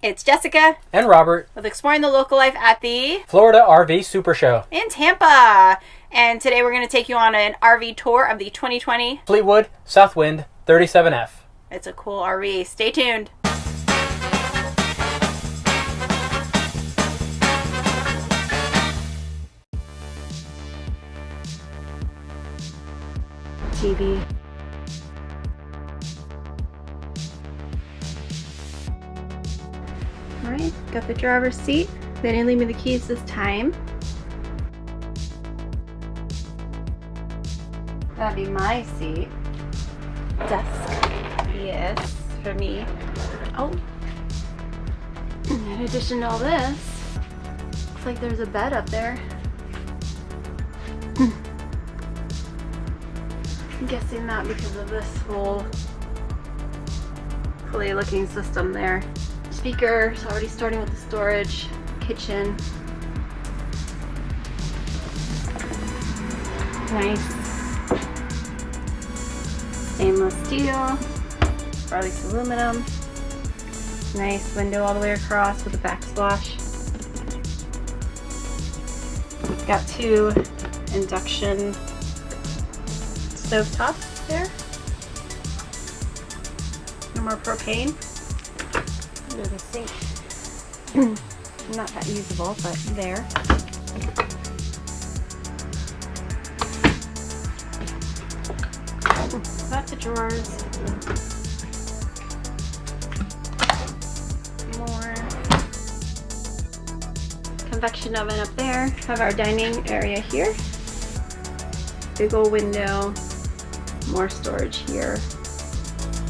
It's Jessica and Robert with Exploring the Local Life at the Florida RV SuperShow in Tampa. And today we're going to take you on an RV tour of the 2020 Fleetwood Southwind 37F. It's a cool RV. Stay tuned. TV. Alright, got the driver's seat. They didn't leave me the keys this time. That'd be my seat. Desk. Yes, for me. Oh. In addition to all this, looks like there's a bed up there. I'm guessing that because of this whole clay looking system there. Speakers, already starting with the storage. Kitchen. Nice. Stainless steel, or at least aluminum. Nice window all the way across with a backsplash. Got two induction stovetops there. No more propane. Under the sink. Not that usable, but there. Lots of drawers. More convection oven up there. Have our dining area here. Big old window. More storage here.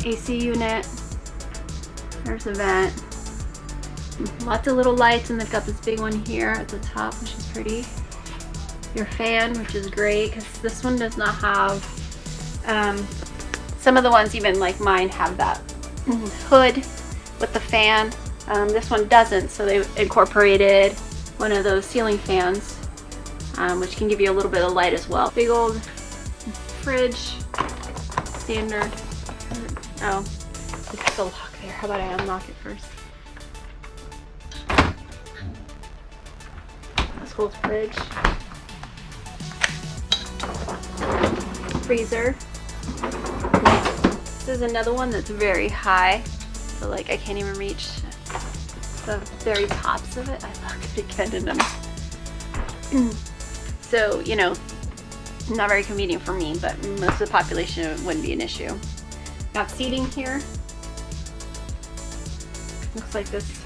AC unit. There's a vent. Lots of little lights, and they've got this big one here at the top, which is pretty. Your fan, which is great, because this one does not have, some of the ones, even like mine, have that hood with the fan. This one doesn't, so they incorporated one of those ceiling fans, which can give you a little bit of light as well. Big old fridge, standard. Oh, it's still locked there. How about I unlock it first? Cold fridge, freezer. This is another one that's very high, so like I can't even reach the very tops of it. I locked it again and so, you know, not very convenient for me, but most of the population it wouldn't be an issue. Got seating here. Looks like this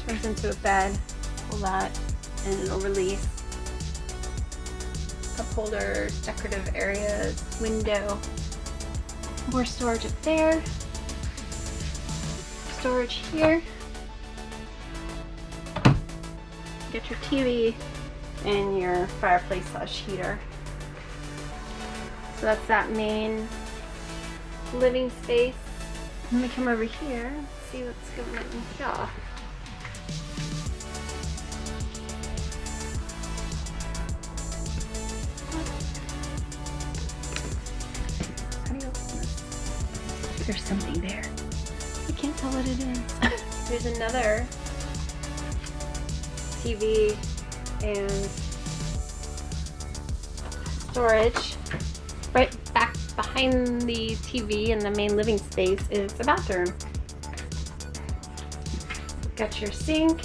turns into a bed. Pull that. And it'll release. Cup holders, decorative areas, window. More storage up there. Storage here. Get your TV and your fireplace / heater. So that's that main living space. Let me come over here and see what's going on here. There's something there. I can't tell what it is. There's another TV and storage. Right back behind the TV and the main living space is the bathroom. Got your sink.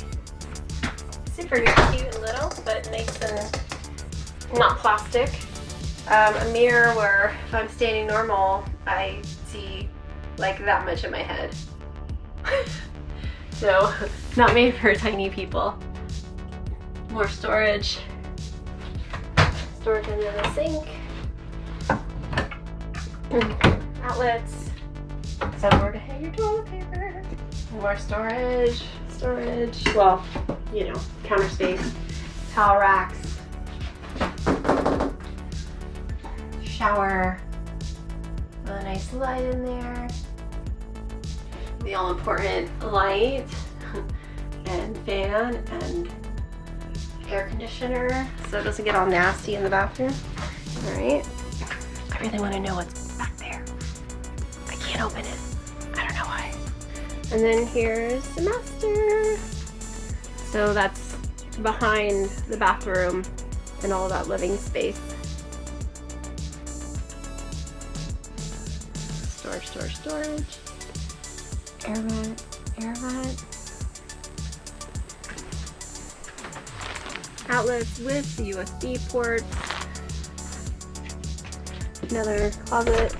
Super cute and little, but nice and not plastic. A mirror where if I'm standing normal, I see like that much of my head. So, not made for tiny people. More storage. Storage under the sink. Outlets. Somewhere to hang your toilet paper. More storage. Well, you know, counter space. Towel racks. Shower. With a nice light in there. The all-important light and fan and air conditioner so it doesn't get all nasty in the bathroom. Alright. I really want to know what's back there. I can't open it. I don't know why. And then here's the master. So that's behind the bathroom and all that living space. Storage. Air vent. Outlets with the USB ports. Another closet.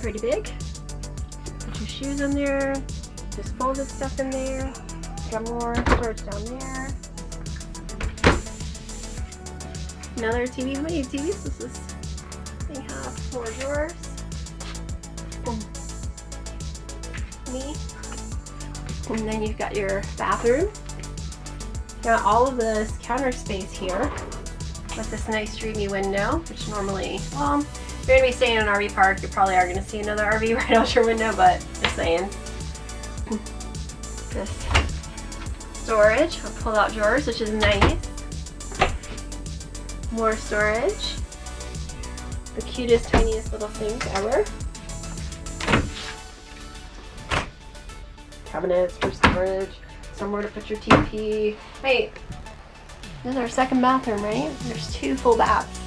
Pretty big. Put your shoes in there. Just folded stuff in there. Got more storage down there. Another TV. How many TVs is this? They have 4 drawers. Me. And then you've got your bathroom. Got all of this counter space here with this nice dreamy window, which normally, well, if you're gonna be staying in an RV park, you probably are gonna see another RV right out your window, but just saying. This storage, pull-out drawers, which is nice. More storage. The cutest, tiniest little things ever. Cabinets for storage. Somewhere to put your TV. Wait, this is our second bathroom, right? There's 2 full baths.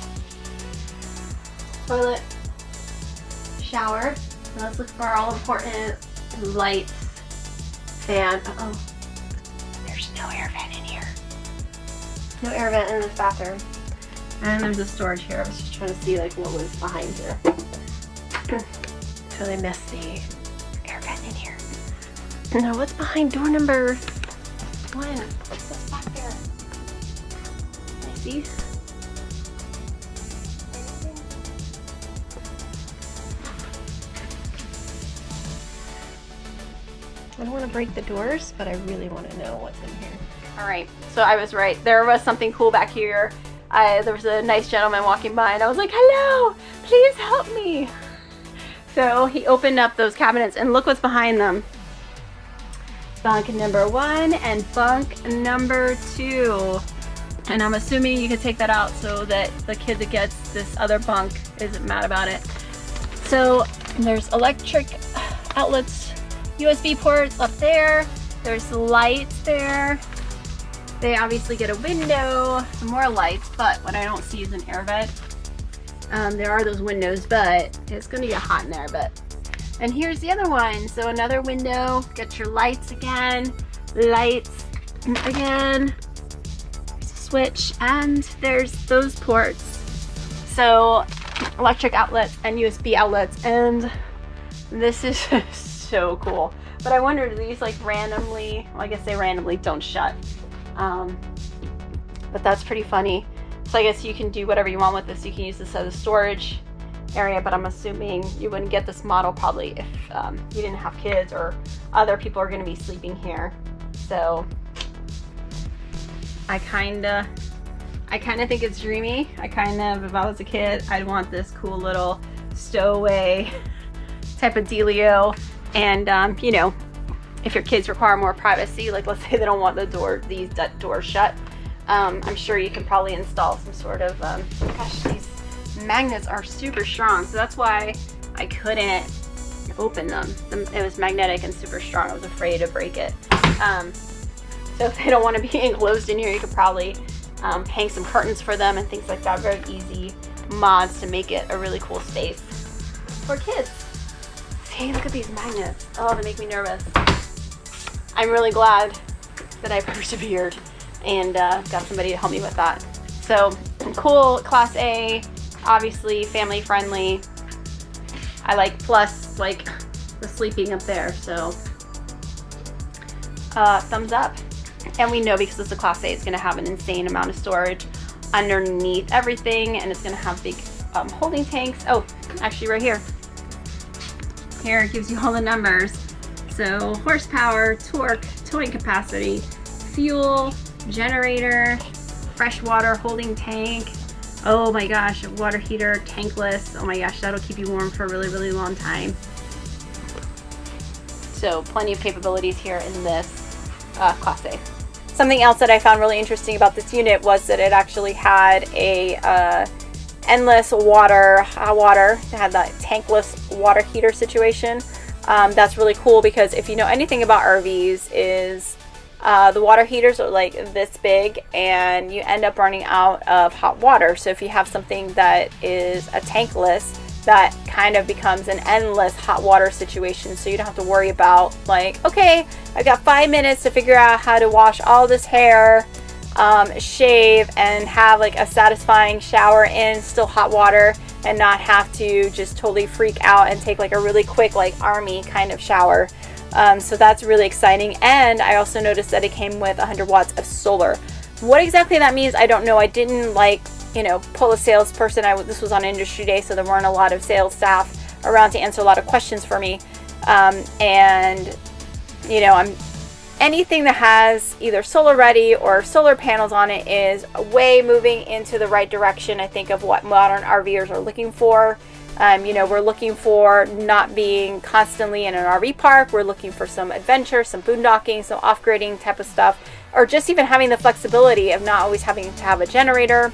Toilet, shower. Now let's look for our all-important lights, fan. Uh-oh, there's no air vent in here. No air vent in this bathroom. And there's a storage here. I was just trying to see like what was behind here. Totally missed the air vent in here. Now what's behind door number 1? What's back there? Can I see? I don't want to break the doors, but I really want to know what's in here. All right, so I was right. There was something cool back here. There was a nice gentleman walking by and I was like, hello, please help me. So he opened up those cabinets and look what's behind them. Bunk number 1 and bunk number 2. And I'm assuming you can take that out so that the kid that gets this other bunk isn't mad about it. So there's electric outlets, USB ports up there. There's lights there. They obviously get a window, some more lights, but what I don't see is an air vent. There are those windows, but it's gonna get hot in there. And here's the other one. So another window, get your lights again, there's a switch, and there's those ports. So electric outlets and USB outlets, and this is so cool. But I wonder, do these like randomly, well, I guess they randomly don't shut. But that's pretty funny. So I guess you can do whatever you want with this. You can use this as a storage area, but I'm assuming you wouldn't get this model probably if you didn't have kids or other people are going to be sleeping here. So I kind of think it's dreamy. if I was a kid, I'd want this cool little stowaway type of dealio. And you know, if your kids require more privacy, like let's say they don't want these doors shut, I'm sure you can probably install some sort of, gosh, these magnets are super strong, so that's why I couldn't open them. It was magnetic and super strong. I was afraid to break it. So if they don't want to be enclosed in here, you could probably hang some curtains for them and things like that. Very easy mods to make it a really cool space for kids. See, look at these magnets. Oh, they make me nervous. I'm really glad that I persevered and got somebody to help me with that. So cool, Class A, obviously family friendly. I like, plus like the sleeping up there, so thumbs up. And we know because it's a Class A, it's gonna have an insane amount of storage underneath everything, and it's gonna have big holding tanks. Oh, actually right here. Here it gives you all the numbers. So horsepower, torque, towing capacity, fuel, generator, fresh water holding tank. Oh my gosh, water heater, tankless. Oh my gosh, that'll keep you warm for a really, really long time. So plenty of capabilities here in this Class A. Something else that I found really interesting about this unit was that it actually had a endless water, hot water. They had that tankless water heater situation. That's really cool because if you know anything about RVs is the water heaters are like this big and you end up running out of hot water. So if you have something that is a tankless, that kind of becomes an endless hot water situation. So you don't have to worry about like, okay, I've got 5 minutes to figure out how to wash all this hair, shave, and have like a satisfying shower in still hot water, and not have to just totally freak out and take like a really quick like army kind of shower. So that's really exciting. And I also noticed that it came with 100 watts of solar. What exactly that means, I don't know. I didn't pull a salesperson. This was on industry day, so there weren't a lot of sales staff around to answer a lot of questions for me. Anything that has either solar ready or solar panels on it is way moving into the right direction, I think, of what modern RVers are looking for. We're looking for not being constantly in an RV park. We're looking for some adventure, some boondocking, some off-gridding type of stuff, or just even having the flexibility of not always having to have a generator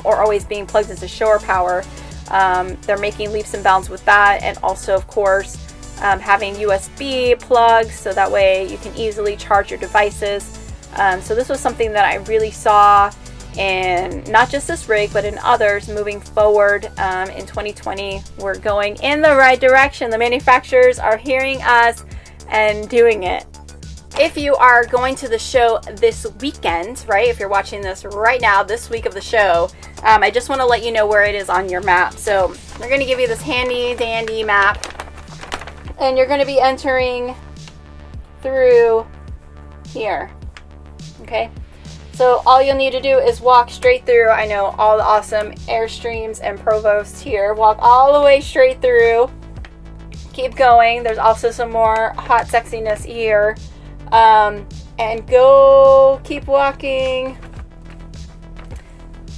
or always being plugged into shore power. They're making leaps and bounds with that, and also, of course, having USB plugs so that way you can easily charge your devices. So this was something that I really saw in not just this rig, but in others moving forward in 2020. We're going in the right direction. The manufacturers are hearing us and doing it. If you are going to the show this weekend, right, if you're watching this right now, this week of the show, I just want to let you know where it is on your map. So we're going to give you this handy dandy map, and you're going to be entering through here. Okay, so all you'll need to do is walk straight through. I know all the awesome Airstreams and Provosts here. Walk all the way straight through. Keep going. There's also some more hot sexiness here. And go keep walking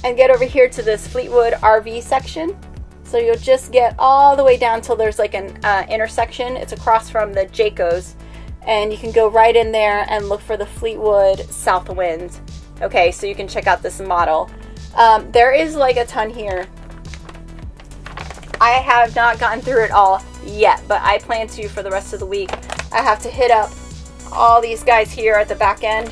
and get over here to this Fleetwood RV section. So you'll just get all the way down till there's like an intersection. It's across from the Jayco's, and you can go right in there and look for the Fleetwood Southwind. Okay, so you can check out this model. There is like a ton here. I have not gotten through it all yet, but I plan to for the rest of the week. I have to hit up all these guys here at the back end.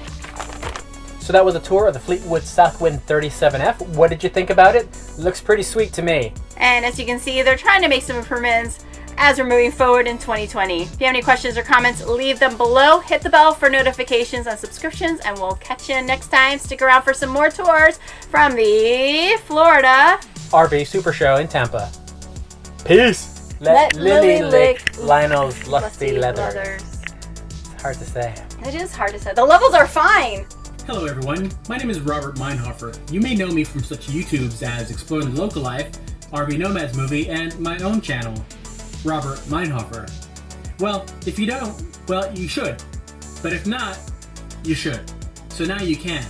So that was a tour of the Fleetwood Southwind 37F. What did you think about it? Looks pretty sweet to me. And as you can see, they're trying to make some improvements as we're moving forward in 2020. If you have any questions or comments, leave them below. Hit the bell for notifications and subscriptions, and we'll catch you next time. Stick around for some more tours from the Florida RV SuperShow in Tampa. Peace. Let Lily lick Lionel's lusty leathers. It's hard to say. It is hard to say. The levels are fine. Hello everyone, my name is Robert Meinhofer. You may know me from such YouTubes as Exploring the Local Life, RV Nomads Movie, and my own channel, Robert Meinhofer. Well, if you don't, well, you should. But if not, you should. So now you can.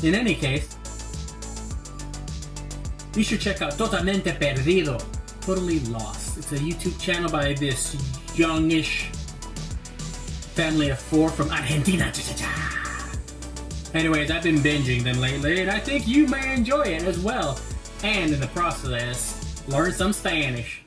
In any case, you should check out Totalmente Perdido, Totally Lost. It's a YouTube channel by this youngish family of 4 from Argentina. Anyways, I've been binging them lately, and I think you may enjoy it as well. And in the process, learn some Spanish.